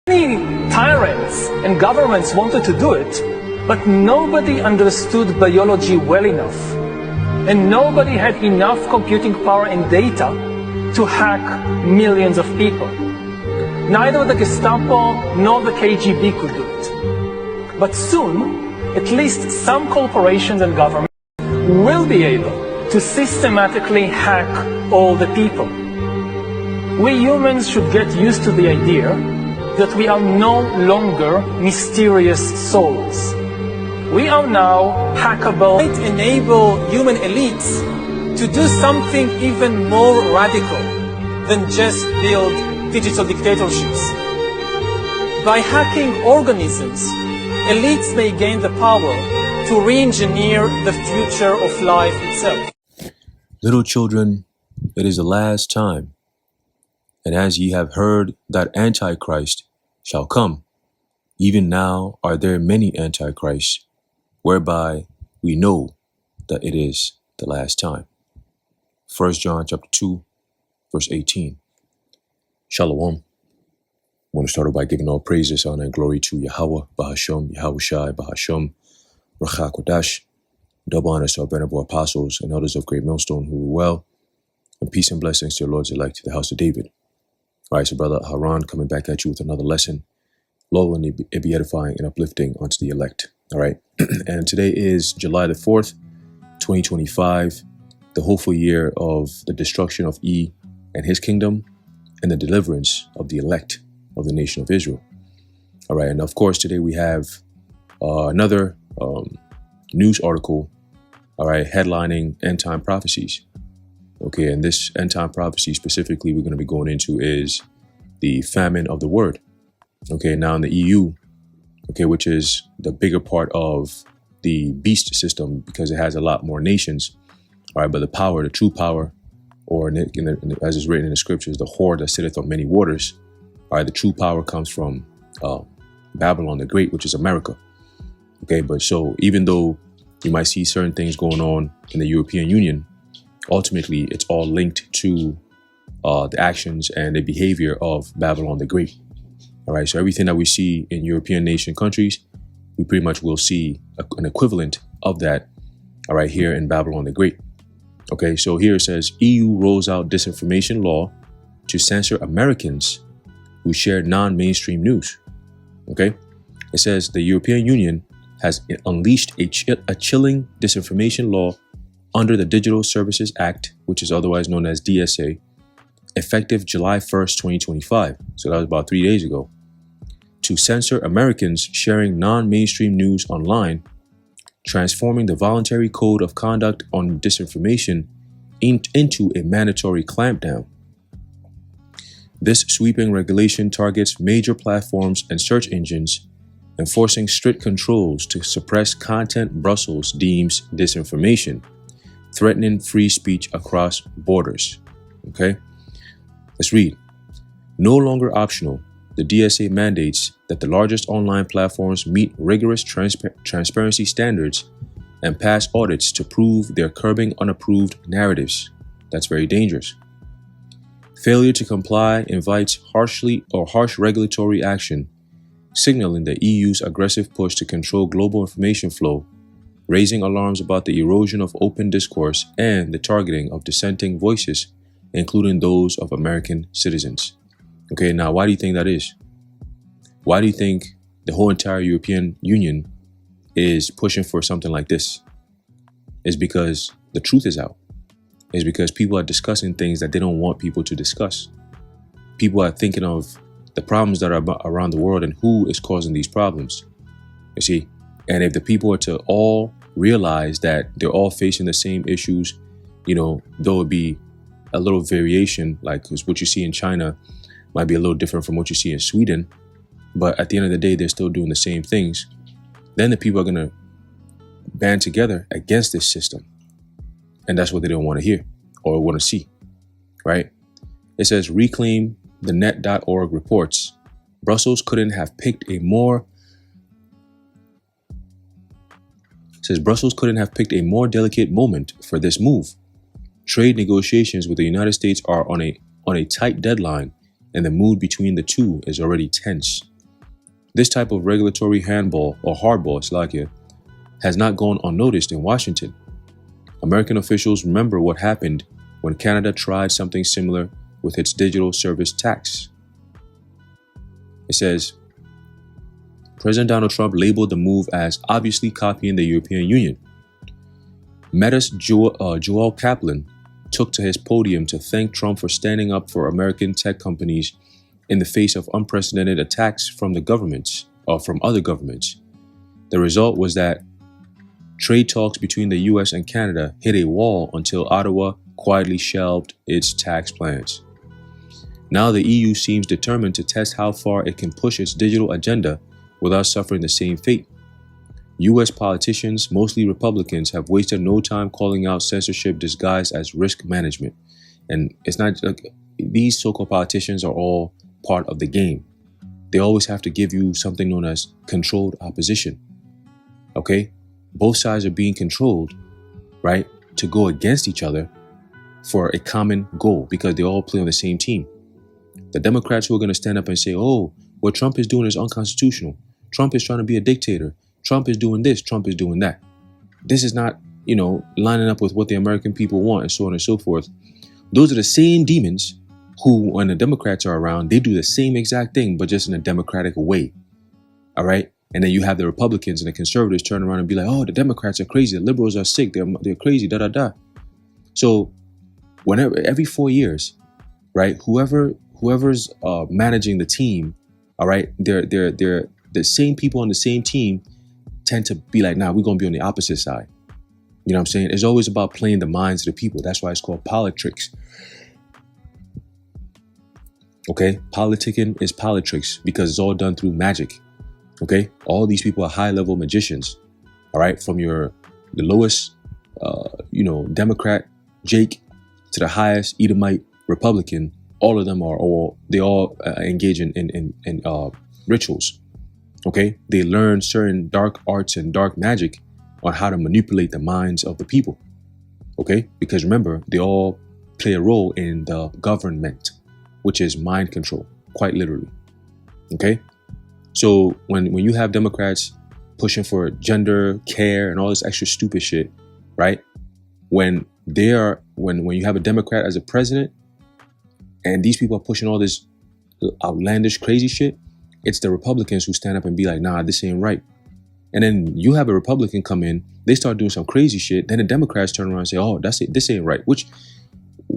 Many tyrants and governments wanted to do it, but nobody understood biology well enough, and nobody had enough computing power and data to hack millions of people. Neither the Gestapo nor the KGB could do it. But soon, at least some corporations and governments will be able to systematically hack all the people. We humans should get used to the idea that we are no longer mysterious souls. We are now hackable. It enable human elites to do something even more radical than just build digital dictatorships. By hacking organisms, elites may gain the power to re-engineer the future of life itself. Little children, it is the last time. And as ye have heard that Antichrist shall come, even now are there many Antichrists, whereby we know that it is the last time. 1 John chapter 2, verse 18. Shalom. I want to start by giving all praises, honor, and glory to Yahweh, Bahasham, Yahushai, Bahasham, Racha Kodash. Double honors to our venerable apostles and elders of Great Millstone who were well, and peace and blessings to your Lord's elect, to the house of David. All right, so Brother Haran coming back at you with another lesson. Lord, will it be edifying and uplifting unto the elect. All right, and today is July the 4th, 2025, the hopeful year of the destruction of E and his kingdom and the deliverance of the elect of the nation of Israel. All right, and of course, today we have another news article, all right, headlining end time prophecies. Okay, and this end time prophecy specifically we're going to be going into is the famine of the word. Okay, now in the EU, okay, which is the bigger part of the beast system because it has a lot more nations. All right, but the power, the true power, or as is written in the scriptures, the whore that sitteth on many waters. All right, the true power comes from Babylon the Great, which is America. Okay, but so even though you might see certain things going on in the European Union, ultimately it's all linked to the actions and the behavior of Babylon the Great. All right, so everything that we see in European nation countries, we pretty much will see an equivalent of that, all right, here in Babylon the Great. Okay, so here it says, EU rolls out disinformation law to censor Americans who share non-mainstream news. Okay, it says the European Union has unleashed a chilling disinformation law under the Digital Services Act, which is otherwise known as DSA, effective July 1st, 2025. So that was about 3 days ago. To censor Americans sharing non-mainstream news online, transforming the voluntary code of conduct on disinformation into a mandatory clampdown. This sweeping regulation targets major platforms and search engines, enforcing strict controls to suppress content Brussels deems disinformation, threatening free speech across borders. Okay, let's read. No longer optional, the DSA mandates that the largest online platforms meet rigorous transparency standards and pass audits to prove they're curbing unapproved narratives. That's very dangerous. Failure to comply invites harsh regulatory action, signaling the EU's aggressive push to control global information flow, raising alarms about the erosion of open discourse and the targeting of dissenting voices, including those of American citizens. Okay, now why do you think that is? Why do you think the whole entire European Union is pushing for something like this? It's because the truth is out. It's because people are discussing things that they don't want people to discuss. People are thinking of the problems that are around the world and who is causing these problems. You see, and if the people are to all realize that they're all facing the same issues, you know, though it would be a little variation, like what you see in China might be a little different from what you see in Sweden, but at the end of the day, they're still doing the same things. Then the people are going to band together against this system. And that's what they don't want to hear or want to see, right? It says, reclaimthenet.org reports, Brussels couldn't have picked a more delicate moment for this move. Trade negotiations with the United States are on a tight deadline, and the mood between the two is already tense. This type of regulatory handball or hardball, Slovakia, has not gone unnoticed in Washington. American officials remember what happened when Canada tried something similar with its digital service tax. It says, President Donald Trump labeled the move as obviously copying the European Union. Meta's Joel Kaplan took to his podium to thank Trump for standing up for American tech companies in the face of unprecedented attacks from the governments or from other governments. The result was that trade talks between the US and Canada hit a wall until Ottawa quietly shelved its tax plans. Now the EU seems determined to test how far it can push its digital agenda without suffering the same fate. US politicians, mostly Republicans, have wasted no time calling out censorship disguised as risk management. And it's not like these so-called politicians are all part of the game. They always have to give you something known as controlled opposition. Okay? Both sides are being controlled, right, to go against each other for a common goal because they all play on the same team. The Democrats who are going to stand up and say, oh, what Trump is doing is unconstitutional. Trump is trying to be a dictator. Trump is doing this. Trump is doing that. This is not, lining up with what the American people want and so on and so forth. Those are the same demons who, when the Democrats are around, they do the same exact thing, but just in a democratic way. All right. And then you have the Republicans and the conservatives turn around and be like, oh, the Democrats are crazy. The liberals are sick. They're crazy. Da, da, da. So every 4 years, right, whoever's managing the team, all right, they're the same people on the same team tend to be like, nah, we're going to be on the opposite side. You know what I'm saying? It's always about playing the minds of the people. That's why it's called politics. Okay? Politicking is politics because it's all done through magic. Okay? All these people are high-level magicians. All right? From the lowest, Democrat, Jake, to the highest Edomite Republican, all of them they all engage in rituals. Okay, they learn certain dark arts and dark magic on how to manipulate the minds of the people. Okay, because remember, they all play a role in the government, which is mind control, quite literally. Okay, so when you have Democrats pushing for gender care and all this extra stupid shit, right? When you have a Democrat as a president, and these people are pushing all this outlandish, crazy shit, it's the Republicans who stand up and be like, nah, this ain't right. And then you have a Republican come in, they start doing some crazy shit. Then the Democrats turn around and say, oh, that's it, this ain't right. Which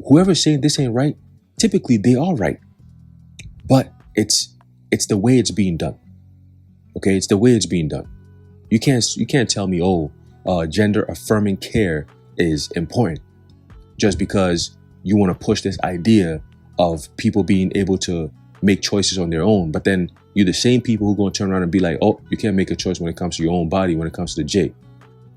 whoever's saying this ain't right, typically they are right. But it's the way it's being done. Okay, it's the way it's being done. You can't tell me, gender affirming care is important just because you want to push this idea of people being able to make choices on their own. But then you're the same people who are going to turn around and be like, oh, you can't make a choice when it comes to your own body, when it comes to the J. You know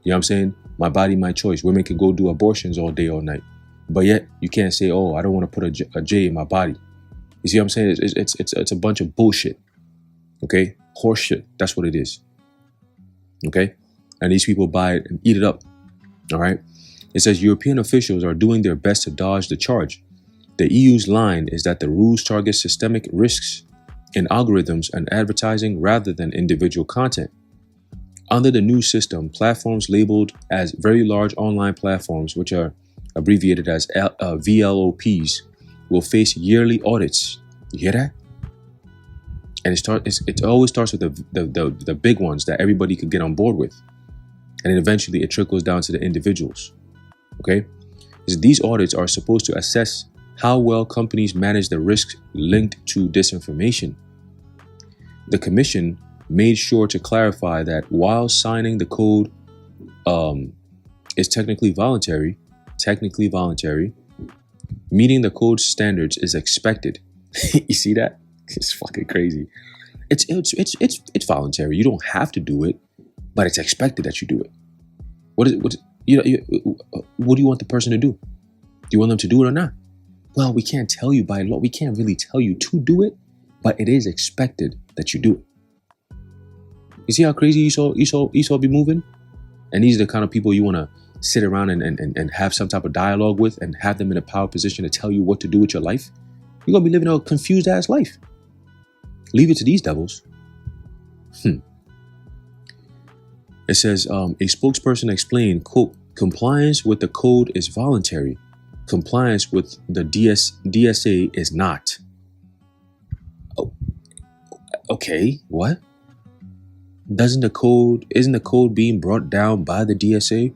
what I'm saying? My body, my choice. Women can go do abortions all day, all night. But yet you can't say, oh, I don't want to put a J in my body. You see what I'm saying? It's a bunch of bullshit. Okay? Horse shit. That's what it is. Okay? And these people buy it and eat it up. All right? It says European officials are doing their best to dodge the charge. The EU's line is that the rules target systemic risks in algorithms and advertising rather than individual content. Under the new system, platforms labeled as very large online platforms, which are abbreviated as VLOPs, will face yearly audits. You hear that? And it always starts with the big ones that everybody could get on board with. And then eventually it trickles down to the individuals. Okay? These audits are supposed to assess how well companies manage the risks linked to disinformation. The Commission made sure to clarify that while signing the code is technically voluntary, meeting the code standards is expected. You see that? It's fucking crazy. It's voluntary. You don't have to do it, but it's expected that you do it. What do you want the person to do? Do you want them to do it or not? Well, we can't tell you by law. We can't really tell you to do it, but it is expected that you do it. You see how crazy Esau be moving? And these are the kind of people you want to sit around and have some type of dialogue with and have them in a power position to tell you what to do with your life. You're going to be living a confused ass life. Leave it to these devils. It says, a spokesperson explained, quote, compliance with the code is voluntary. Compliance with the DSA is not. Oh, okay, what? Isn't the code being brought down by the DSA?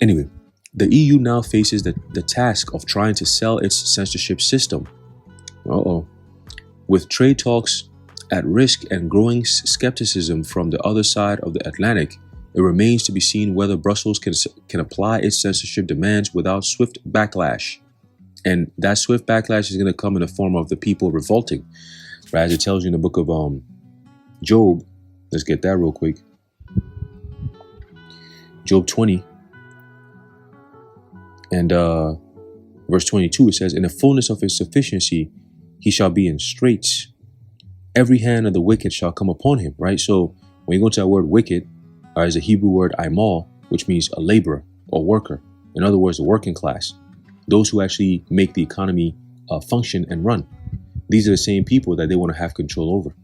Anyway, the EU now faces the task of trying to sell its censorship system. With trade talks at risk and growing skepticism from the other side of the Atlantic, it remains to be seen whether Brussels can apply its censorship demands without swift backlash. And that swift backlash is going to come in the form of the people revolting. Right, as it tells you in the book of Job. Let's get that real quick. Job 20 and verse 22, it says, in the fullness of his sufficiency, he shall be in straits. Every hand of the wicked shall come upon him. Right. So when you go to that word wicked, is a Hebrew word aimal, which means a laborer or worker. In other words, the working class, those who actually make the economy function and run. These are the same people that they want to have control over.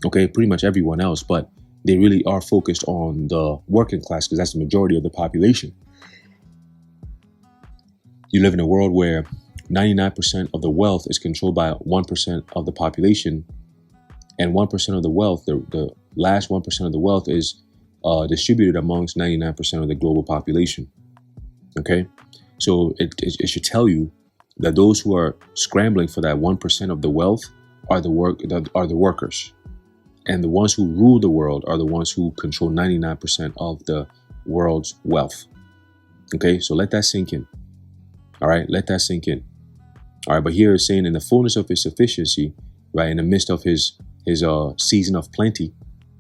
Okay, pretty much everyone else, but they really are focused on the working class because that's the majority of the population. You live in a world where 99% of the wealth is controlled by 1% of the population, and 1% of the wealth, the last 1% of the wealth is distributed amongst 99% of the global population. Okay, so it should tell you that those who are scrambling for that 1% of the wealth are the workers, and the ones who rule the world are the ones who control 99% of the world's wealth. Okay, so let that sink in. All right, let that sink in. All right, but here it's saying in the fullness of his sufficiency, right, in the midst of his season of plenty,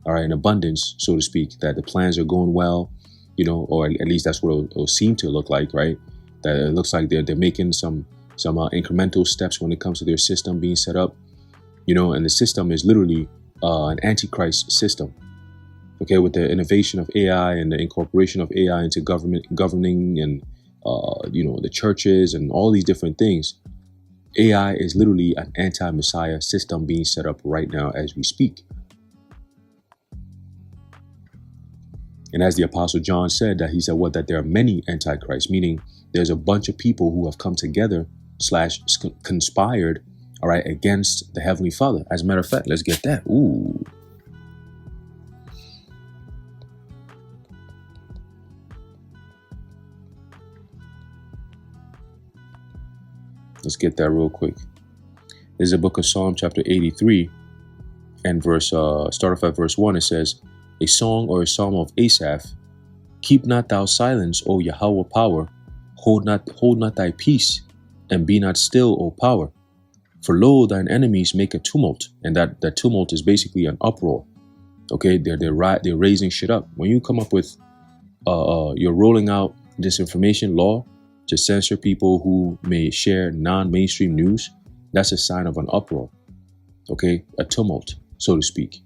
all right, in abundance, so to speak, that the plans are going well, you know, or at least that's what it'll seem to look like, right? That it looks like they're making some incremental steps when it comes to their system being set up, you know, and the system is literally an antichrist system. Okay, with the innovation of AI and the incorporation of AI into governing and you know, the churches and all these different things, AI is literally an anti-Messiah system being set up right now as we speak. And as the Apostle John said, that there are many antichrists, meaning there's a bunch of people who have come together / conspired, all right, against the Heavenly Father. As a matter of fact, let's get that. Ooh. Let's get that real quick. This is a book of Psalm chapter 83 and start off at verse 1. It says, a song or a psalm of Asaph. Keep not thou silence, O Yahweh power. Hold not thy peace, and be not still, O power. For lo, thine enemies make a tumult, and that tumult is basically an uproar. Okay, they're raising shit up. When you come up with, you're rolling out disinformation law to censor people who may share non-mainstream news, that's a sign of an uproar. Okay, a tumult, so to speak.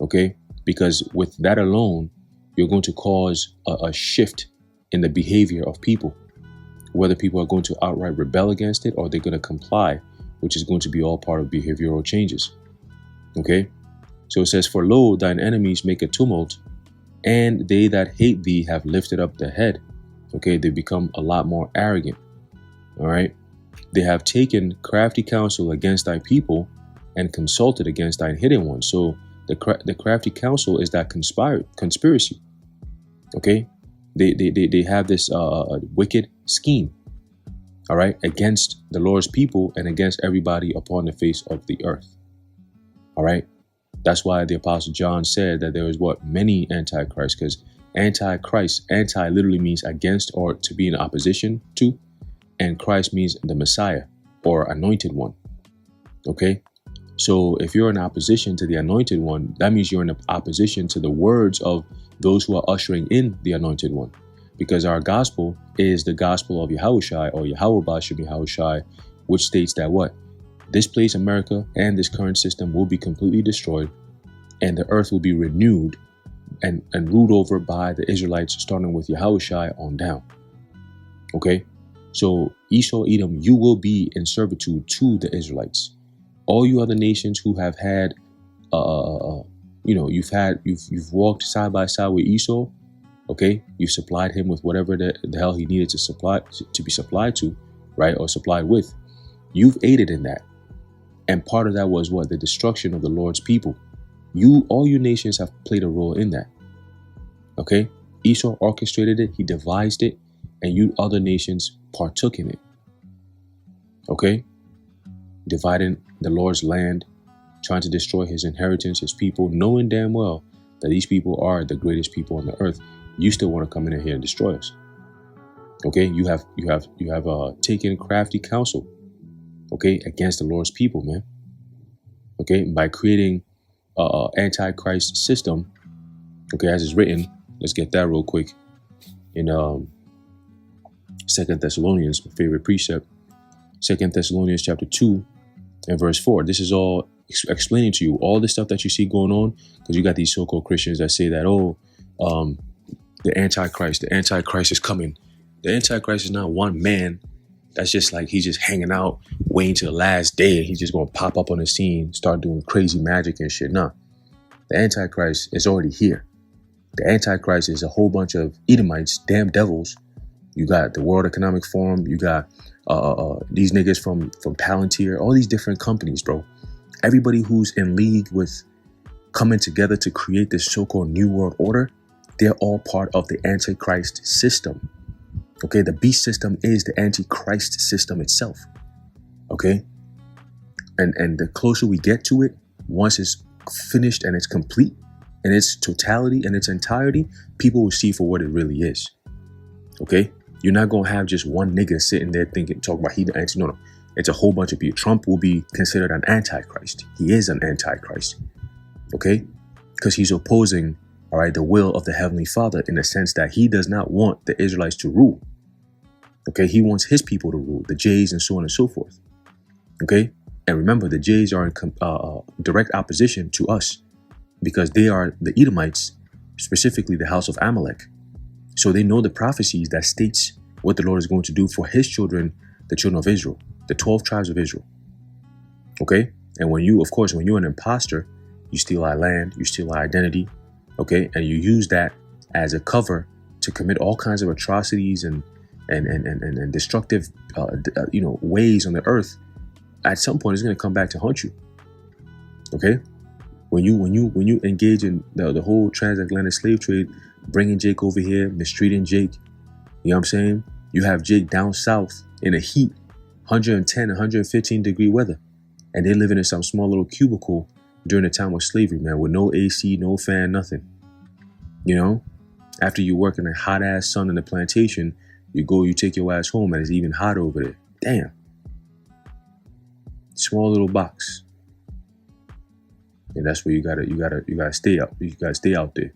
Okay, because with that alone, you're going to cause a shift in the behavior of people, whether people are going to outright rebel against it or they're going to comply, which is going to be all part of behavioral changes. Okay, so it says, for lo, thine enemies make a tumult, and they that hate thee have lifted up the head. Okay, they become a lot more arrogant. All right, they have taken crafty counsel against thy people and consulted against thine hidden ones. So the crafty counsel is that conspiracy. Okay, they have this wicked scheme, all right, against the Lord's people and against everybody upon the face of the earth. All right, that's why the Apostle John said that there is many antichrists, because antichrist, anti literally means against or to be in opposition to, and Christ means the Messiah or anointed one. Okay, so if you're in opposition to the anointed one, that means you're in opposition to the words of those who are ushering in the anointed one, because our gospel is the gospel of Yahushai, or Yahweh Bashem Yahushai, which states that this place, America, and this current system will be completely destroyed, and the earth will be renewed and ruled over by the Israelites, starting with Yahushai on down. Okay, so Esau, Edom, you will be in servitude to the Israelites. All you other nations who have had, you've walked side by side with Esau. Okay, you've supplied him with whatever the hell he needed to be supplied to, right, or supplied with. You've aided in that, and part of that was what? The destruction of the Lord's people. All you nations have played a role in that. Okay, Esau orchestrated it, he devised it, and you other nations partook in it. Okay, dividing the Lord's land, trying to destroy his inheritance, his people, knowing damn well that these people are the greatest people on the earth. You still want to come in here and destroy us. Okay, you have taken crafty counsel, okay, against the Lord's people, man. Okay, by creating antichrist system. Okay, as it's written, let's get that real quick in 2 Thessalonians, my favorite precept, 2 Thessalonians chapter 2 and verse 4. This is all explaining to you all the stuff that you see going on, because you got these so-called Christians that say that, the Antichrist is coming. The Antichrist is not one man that's just like he's just hanging out, waiting till the last day, and he's just gonna pop up on the scene, start doing crazy magic and shit. Nah, the Antichrist is already here. The Antichrist is a whole bunch of Edomites, damn devils. You got the World Economic Forum. You got these niggas from Palantir, all these different companies, bro. Everybody who's in league with coming together to create this so-called New World Order, they're all part of the Antichrist system. Okay, the beast system is the Antichrist system itself. Okay, and the closer we get to it, once it's finished and it's complete in its totality and its entirety, people will see for what it really is. Okay, you're not gonna have just one nigga sitting there talking about he the anti. No, it's a whole bunch of people. Trump will be considered an Antichrist. He is an Antichrist. Okay, because he's opposing, all right, the will of the Heavenly Father, in the sense that he does not want the Israelites to rule. Okay, he wants his people to rule, the Jays and so on and so forth. Okay, and remember, the Jays are in direct opposition to us because they are the Edomites, specifically the house of Amalek. So they know the prophecies that states what the Lord is going to do for his children, the children of Israel, the 12 tribes of Israel. Okay, and when you're an imposter, you steal our land, you steal our identity. Okay, and you use that as a cover to commit all kinds of atrocities and destructive, ways on the earth. At some point, it's going to come back to haunt you. Okay, when you engage in the whole transatlantic slave trade, bringing Jake over here, mistreating Jake, you know what I'm saying? You have Jake down south in the heat, 110, 115 degree weather, and they're living in some small little cubicle during the time of slavery, man, with no AC, no fan, nothing. You know, after you work in a hot ass sun in the plantation, you take your ass home and it's even hotter over there. Damn. Small little box. And that's where you gotta stay up. You gotta stay out there.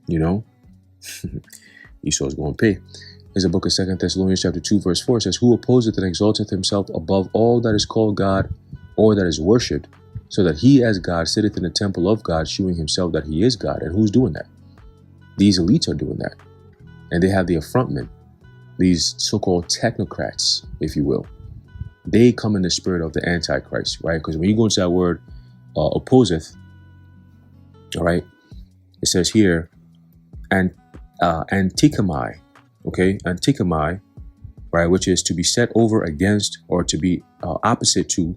You know? Esau's gonna pay. There's a book of 2 Thessalonians chapter 2, verse 4 says, "Who opposeth and exalteth himself above all that is called God or that is worshipped, so that he as God sitteth in the temple of God, shewing himself that he is God." And who's doing that? These elites are doing that. And they have the affrontment. These so-called technocrats, if you will. They come in the spirit of the Antichrist, right? Because when you go into that word, opposeth, all right, it says here, and antikamai, okay, antikamai, right, which is to be set over against, or to be opposite to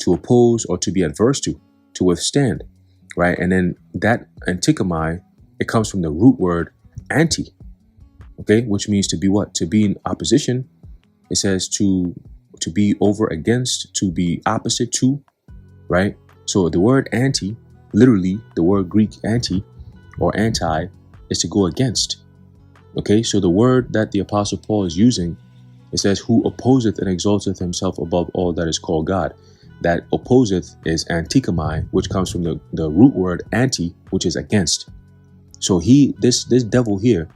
oppose, or to be adverse to withstand, right? And then that antikamai, it comes from the root word anti, okay, which means to be what? To be in opposition. It says to be over against, to be opposite to, right? So the word anti, literally the word Greek anti or anti, is to go against. Okay, so the word that the Apostle Paul is using, it says, "Who opposeth and exalteth himself above all that is called God." That opposeth is antikamai, which comes from the root word anti, which is against. So this devil here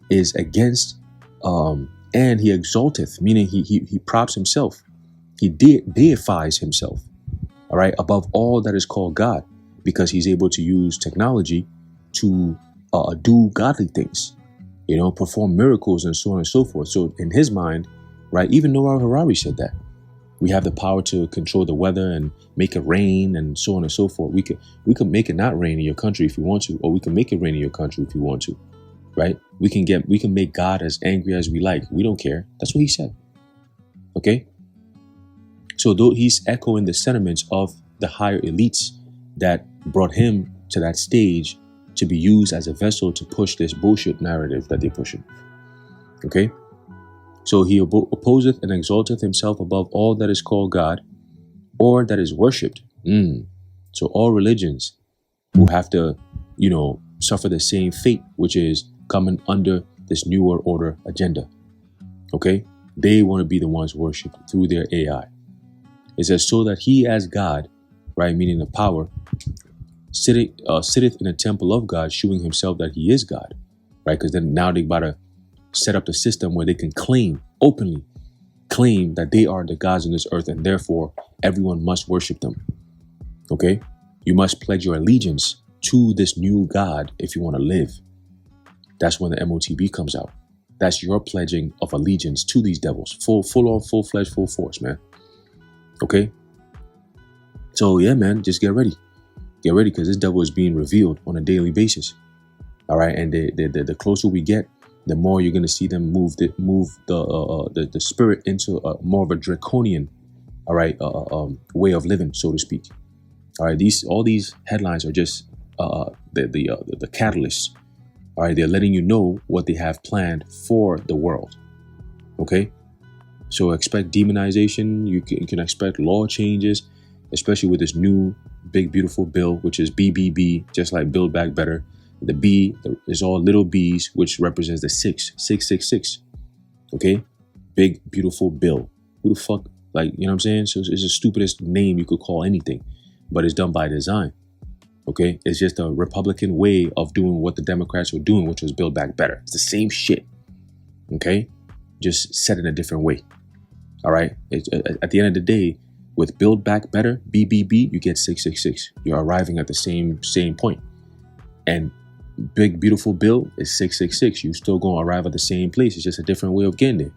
is against, and he exalteth, meaning he props himself, he deifies himself, all right, above all that is called God, because he's able to use technology to do godly things, you know, perform miracles and so on and so forth. So in his mind, right, even Noah Harari said that, We have the power to control the weather and make it rain and so on and so forth. We could make it not rain in your country if we want to, or we can make it rain in your country if we want to, right? We can make God as angry as we like. We don't care. That's what he said. Okay. So though he's echoing the sentiments of the higher elites that brought him to that stage to be used as a vessel to push this bullshit narrative that they're pushing. Okay. So he opposeth and exalteth himself above all that is called God or that is worshipped. So all religions will have to, suffer the same fate, which is coming under this New World Order agenda. Okay? They want to be the ones worshipped through their AI. It says, so that he as God, right, meaning the power, sitteth in a temple of God, shewing himself that he is God, right? Because then now they about to set up the system where they can openly claim that they are the gods on this earth, and therefore everyone must worship them. Okay? You must pledge your allegiance to this new God if you want to live. That's when the MOTB comes out. That's your pledging of allegiance to these devils. Full-fledged, full force, man. Okay? So yeah, man, just get ready. Get ready, because this devil is being revealed on a daily basis. All right? And the closer we get, the more you're going to see them move the spirit into more of a draconian, all right, way of living, so to speak. All right, all these headlines are just the catalysts. All right, they're letting you know what they have planned for the world. Okay, so expect demonization. You can expect law changes, especially with this new big beautiful bill, which is BBB, just like Build Back Better. The B is all little b's, which represents the 666. Okay? Big, beautiful bill. Who the fuck? Like, you know what I'm saying? So it's the stupidest name you could call anything, but it's done by design. Okay? It's just a Republican way of doing what the Democrats were doing, which was Build Back Better. It's the same shit. Okay? Just said in a different way. All right? At the end of the day, with Build Back Better, BBB, you get 666. You're arriving at the same point. And big beautiful bill is 666. You still gonna arrive at the same place. It's just a different way of getting there.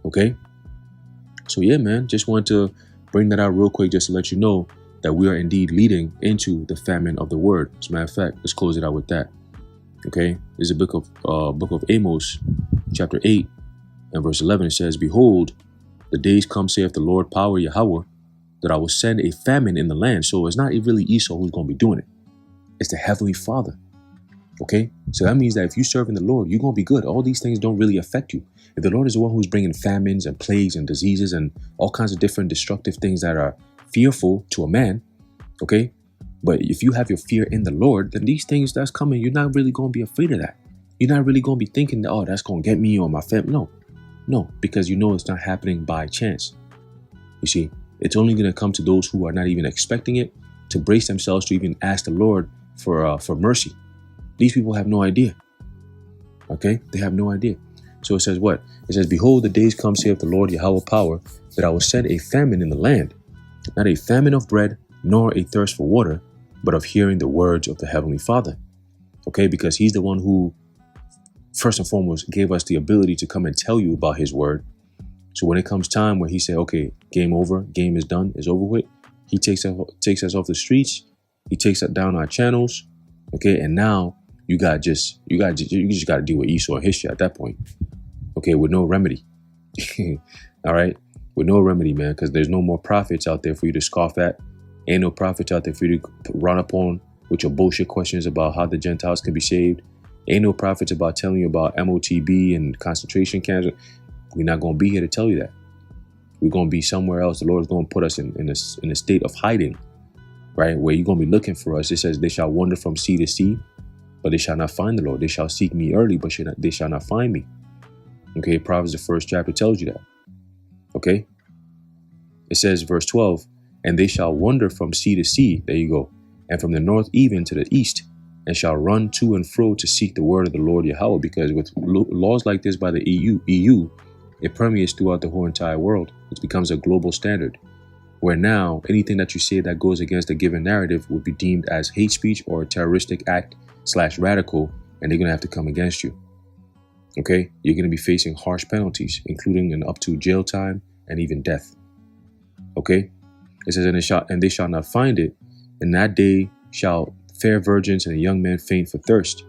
Okay? So yeah, man, just wanted to bring that out real quick just to let you know that we are indeed leading into the famine of the word. As a matter of fact, let's close it out with that. Okay? There's a book of Amos, chapter 8 and verse 11. It says, behold, the days come, saith the Lord power Yahweh, that I will send a famine in the land. So it's not really Esau who's going to be doing it. It's the Heavenly Father. Okay? So that means that if you serve in the Lord, you're going to be good. All these things don't really affect you. If the Lord is the one who's bringing famines and plagues and diseases and all kinds of different destructive things that are fearful to a man, okay? But if you have your fear in the Lord, then these things that's coming, you're not really going to be afraid of that. You're not really going to be thinking that, oh, that's going to get me or my family. No, because you know it's not happening by chance. You see, it's only going to come to those who are not even expecting it, to brace themselves to even ask the Lord for mercy. These people have no idea. Okay? They have no idea. So it says what? It says, behold, the days come, saith the Lord Yahweh power, that I will send a famine in the land, not a famine of bread, nor a thirst for water, but of hearing the words of the Heavenly Father. Okay? Because he's the one who, first and foremost, gave us the ability to come and tell you about his word. So when it comes time where he said, okay, game over, game is done, it's over with, he takes us off the streets, he takes us down our channels, okay, and now you just got to deal with Esau and his shit at that point, okay, with no remedy. All right, with no remedy, man, because there's no more prophets out there for you to scoff at. Ain't no prophets out there for you to run up on with your bullshit questions about how the Gentiles can be saved. Ain't no prophets about telling you about MOTB and concentration camps. We're not going to be here to tell you that. We're going to be somewhere else. The Lord is going to put us in a state of hiding, right? Where you're going to be looking for us. It says, they shall wander from sea to sea, but they shall not find the Lord. They shall seek me early, but they shall not find me. Okay, Proverbs, the 1st chapter tells you that. Okay? It says, verse 12, and they shall wander from sea to sea, there you go, and from the north even to the east, and shall run to and fro to seek the word of the Lord Yahweh. Because with laws like this by the EU, it permeates throughout the whole entire world. It becomes a global standard, where now anything that you say that goes against a given narrative would be deemed as hate speech or a terroristic act / radical, and they're going to have to come against you. Okay? You're going to be facing harsh penalties, including an up to jail time and even death. Okay? It says, and they shall not find it. In that day shall fair virgins and young men faint for thirst.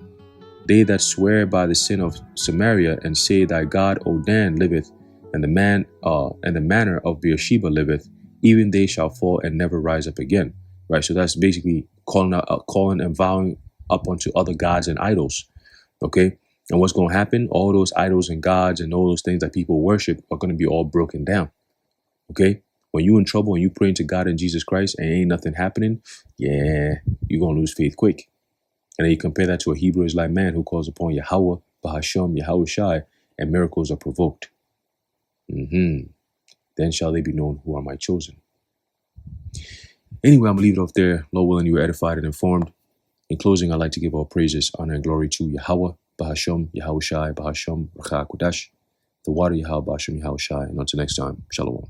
They that swear by the sin of Samaria and say, thy God, O Dan, liveth, and the manner of Beersheba liveth, even they shall fall and never rise up again. Right? So that's basically calling and vowing up unto other gods and idols. Okay? And what's going to happen? All those idols and gods and all those things that people worship are going to be all broken down. Okay? When you in trouble and you praying to God and Jesus Christ and ain't nothing happening, yeah, you're going to lose faith quick. And then you compare that to a Hebrew Israelite man who calls upon Yahweh, Bahasham, Yahweh Shai, and miracles are provoked. Then shall they be known who are my chosen. Anyway, I'm going to leave it off there. Lord willing, you were edified and informed. In closing, I'd like to give all praises, honor, and glory to Yahweh, Bahasham, Yahweh Shai, Bahasham, Racha Kodash, the water Yahweh, Bahasham, Yahweh Shai. And until next time, Shalom.